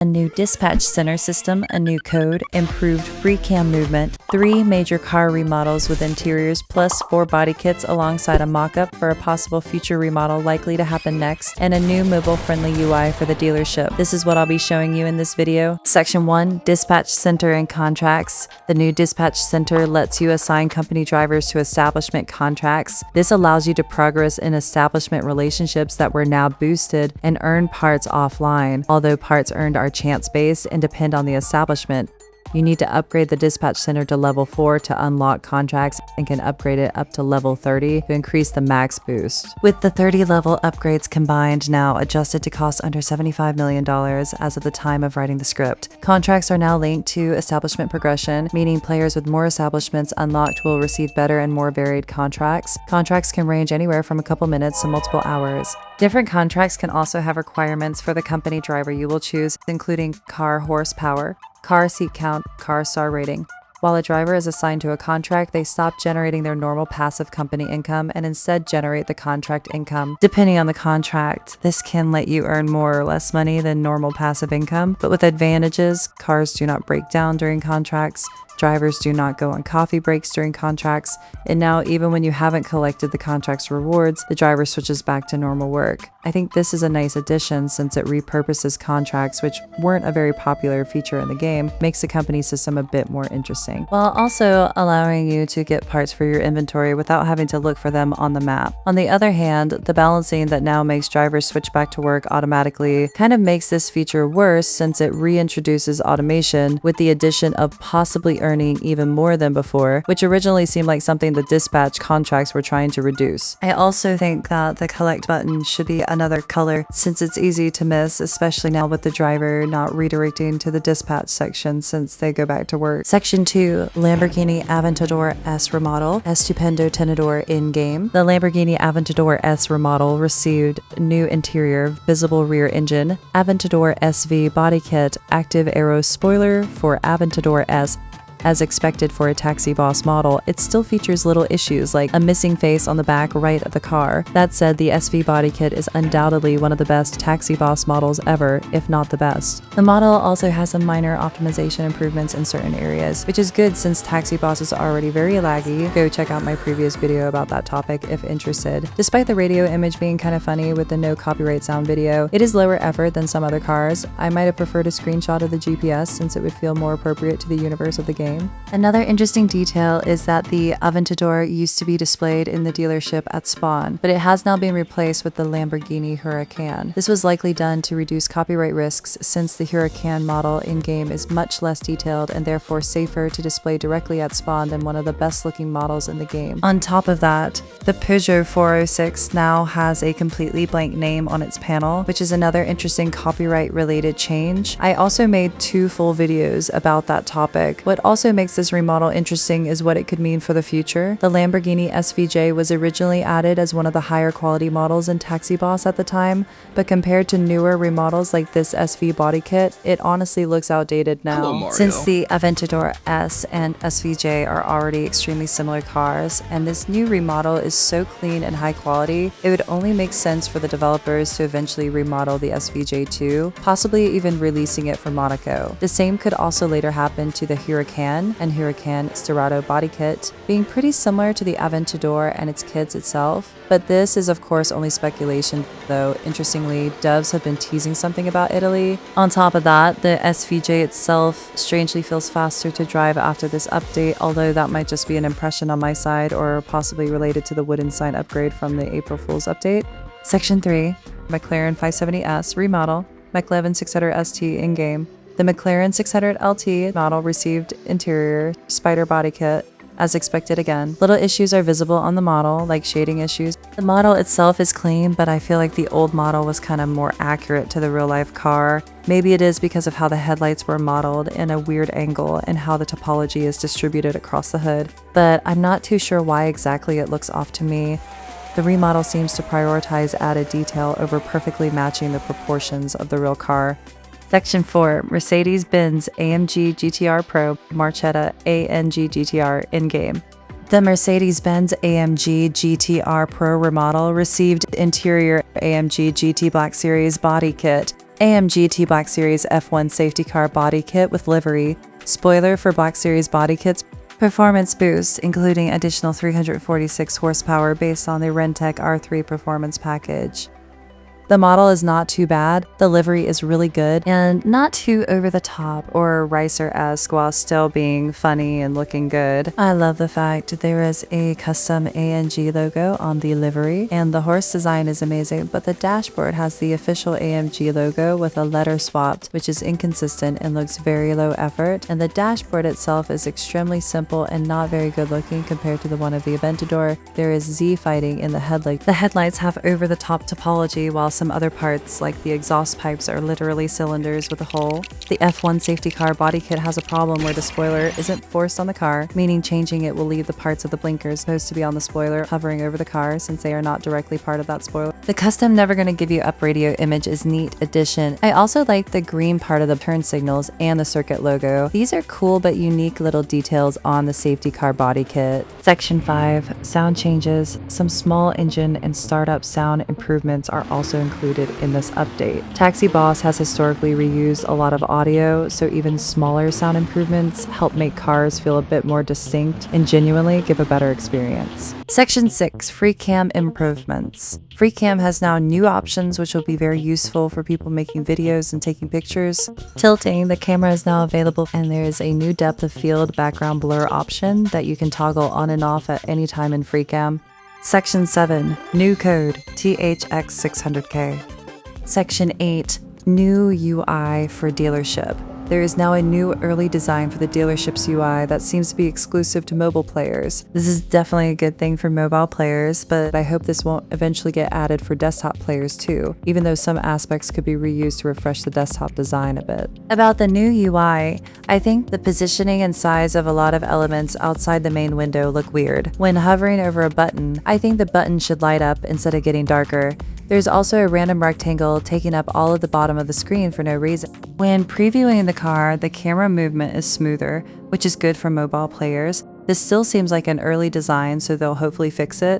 a new dispatch center system, a new code, improved Freecam movement, 3 major car remodels with interiors, plus 4 body kits alongside a mock-up for a possible future remodel likely to happen next, and a new mobile-friendly UI for the dealership. This is what I'll be showing you in this video. Section 1, Dispatch Center and Contracts. The new Dispatch Center lets you assign company drivers to establishment contracts. This allows you to progress in establishment relationships that were now boosted and earn parts offline, although parts earned are chance-based and depend on the establishment. You need to upgrade the dispatch center to level 4 to unlock contracts and can upgrade it up to level 30 to increase the max boost. With the 30 level upgrades combined now adjusted to cost under $75 million as of the time of writing the script. Contracts are now linked to establishment progression, meaning players with more establishments unlocked will receive better and more varied contracts. Contracts can range anywhere from a couple minutes to multiple hours. Different contracts can also have requirements for the company driver you will choose, including car horsepower, car seat count, car star rating. While a driver is assigned to a contract, they stop generating their normal passive company income and instead generate the contract income. Depending on the contract, this can let you earn more or less money than normal passive income, but with advantages, cars do not break down during contracts, drivers do not go on coffee breaks during contracts, and now even when you haven't collected the contract's rewards, the driver switches back to normal work. I think this is a nice addition since it repurposes contracts, which weren't a very popular feature in the game, makes the company system a bit more interesting, while also allowing you to get parts for your inventory without having to look for them on the map. On the other hand, the balancing that now makes drivers switch back to work automatically kind of makes this feature worse since it reintroduces automation with the addition of possibly earning even more than before, which originally seemed like something the dispatch contracts were trying to reduce. I also think that the collect button should be another color since it's easy to miss, especially now with the driver not redirecting to the dispatch section since they go back to work. Section 2, Lamborghini Aventador S remodel, Estupendo Tenedor in-game. The Lamborghini Aventador S remodel received new interior, visible rear engine, Aventador SV body kit, active aero spoiler for Aventador S. As expected for a Taxi Boss model, it still features little issues like a missing face on the back right of the car. That said, the SV body kit is undoubtedly one of the best Taxi Boss models ever, if not the best. The model also has some minor optimization improvements in certain areas, which is good since Taxi Boss is already very laggy. Go check out my previous video about that topic if interested. Despite the radio image being kind of funny with the no copyright sound video, it is lower effort than some other cars. I might have preferred a screenshot of the GPS since it would feel more appropriate to the universe of the game. Another interesting detail is that the Aventador used to be displayed in the dealership at spawn, but it has now been replaced with the Lamborghini Huracan. This was likely done to reduce copyright risks since the Huracan model in-game is much less detailed and therefore safer to display directly at spawn than one of the best looking models in the game. On top of that, the Peugeot 406 now has a completely blank name on its panel, which is another interesting copyright related change. I also made 2 full videos about that topic. What also makes this remodel interesting is what it could mean for the future. The Lamborghini SVJ was originally added as one of the higher quality models in Taxi Boss at the time, but compared to newer remodels like this SV body kit, it honestly looks outdated now. Hello, since the Aventador S and SVJ are already extremely similar cars, and this new remodel is so clean and high quality, it would only make sense for the developers to eventually remodel the SVJ too, possibly even releasing it for Monaco. The same could also later happen to the Huracan and Huracan Sterrato body kit, being pretty similar to the Aventador and its kits itself, but this is of course only speculation, though interestingly, devs have been teasing something about Italy. On top of that, the SVJ itself strangely feels faster to drive after this update, although that might just be an impression on my side or possibly related to the wooden sign upgrade from the April Fool's update. Section 3, McLaren 570S remodel, MacLoven 600 ST in-game. The McLaren 600 LT model received interior spider body kit, as expected again. Little issues are visible on the model, like shading issues. The model itself is clean, but I feel like the old model was kind of more accurate to the real-life car. Maybe it is because of how the headlights were modeled in a weird angle and how the topology is distributed across the hood, but I'm not too sure why exactly it looks off to me. The remodel seems to prioritize added detail over perfectly matching the proportions of the real car. Section 4, Mercedes-Benz AMG GTR Pro Marcheta AMG GTR in-game. The Mercedes-Benz AMG GTR Pro remodel received interior AMG GT Black Series body kit, AMG T Black Series F1 safety car body kit with livery, spoiler for Black Series body kits, performance boost, including additional 346 horsepower based on the Rentec R3 performance package. The model is not too bad, the livery is really good, and not too over the top or Ricer-esque while still being funny and looking good. I love the fact there is a custom AMG logo on the livery, and the horse design is amazing, but the dashboard has the official AMG logo with a letter swapped, which is inconsistent and looks very low effort, and the dashboard itself is extremely simple and not very good looking compared to the one of the Aventador. There is Z fighting in the headlight. The headlights have over-the-top topology, while some other parts, like the exhaust pipes, are literally cylinders with a hole. The F1 safety car body kit has a problem where the spoiler isn't forced on the car, meaning changing it will leave the parts of the blinkers supposed to be on the spoiler hovering over the car since they are not directly part of that spoiler. The custom never gonna give you up radio image is neat addition. I also like the green part of the turn signals and the circuit logo. These are cool but unique little details on the safety car body kit. Section 5, sound changes. Some small engine and startup sound improvements are also included in this update. Taxi Boss has historically reused a lot of audio, so even smaller sound improvements help make cars feel a bit more distinct and genuinely give a better experience. Section 6, Freecam improvements. Freecam has now new options which will be very useful for people making videos and taking pictures. Tilting, the camera is now available, and there is a new depth of field background blur option that you can toggle on and off at any time in Freecam. Section 7, new code, THX600K. Section 8, new UI for dealership. There is now a new early design for the dealership's UI that seems to be exclusive to mobile players. This is definitely a good thing for mobile players, but I hope this won't eventually get added for desktop players too, even though some aspects could be reused to refresh the desktop design a bit. About the new UI, I think the positioning and size of a lot of elements outside the main window look weird. When hovering over a button, I think the button should light up instead of getting darker. There's also a random rectangle taking up all of the bottom of the screen for no reason. When previewing the car, the camera movement is smoother, which is good for mobile players. This still seems like an early design, so they'll hopefully fix it.